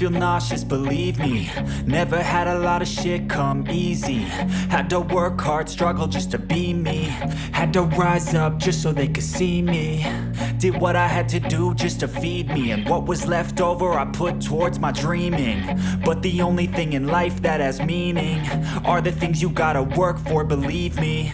feel nauseous, believe me. Never had a lot of shit come easy. Had to work hard, struggle just to be me. Had to rise up just so they could see me. Did what I had to do just to feed me, and what was left over I put towards my dreaming. But the only thing in life that has meaning are the things you gotta work for, believe me.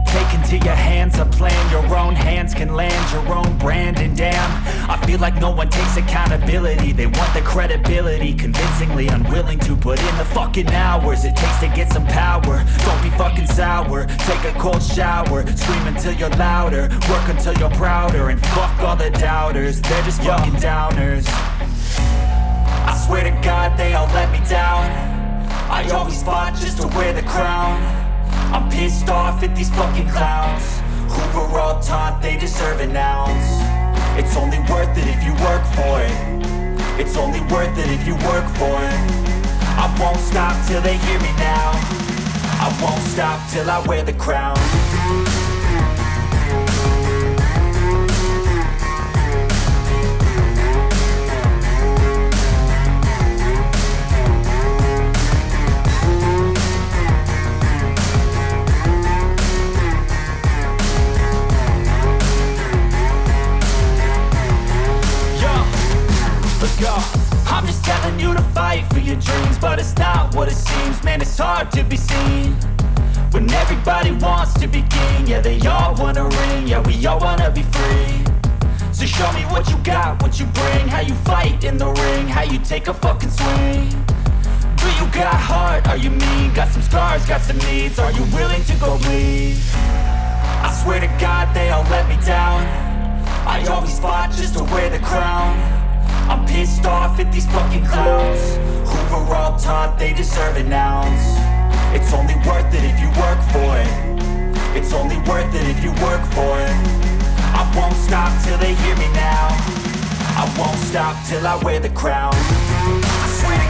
Take into your hands a plan, your own hands can land your own brand. And damn, I feel like no one takes accountability. They want the credibility, convincingly unwilling to put in the fucking hours it takes to get some power. Don't be fucking sour, take a cold shower. Scream until you're louder, work until you're prouder. And fuck all the doubters, they're just fucking downers. I swear to God they all let me down. I always fought just to wear the crown. I'm pissed off at these fucking clowns who were all taught they deserve an ounce. It's only worth it if you work for it. It's only worth it if you work for it. I won't stop till they hear me now. I won't stop till I wear the crown. I'm just telling you to fight for your dreams, but it's not what it seems. Man, it's hard to be seen when everybody wants to be king. Yeah, they all wanna ring, yeah, we all wanna be free. So show me what you got, what you bring, how you fight in the ring, how you take a fucking swing. Do you got heart, are you mean? Got some scars, got some needs, are you willing to go bleed? I swear to God they all let me down. I always fought just to wear the crown. I'm pissed off at these fucking clowns who were all taught they deserve an ounce. It's only worth it if you work for it. It's only worth it if you work for it. I won't stop till they hear me now. I won't stop till I wear the crown. I swear to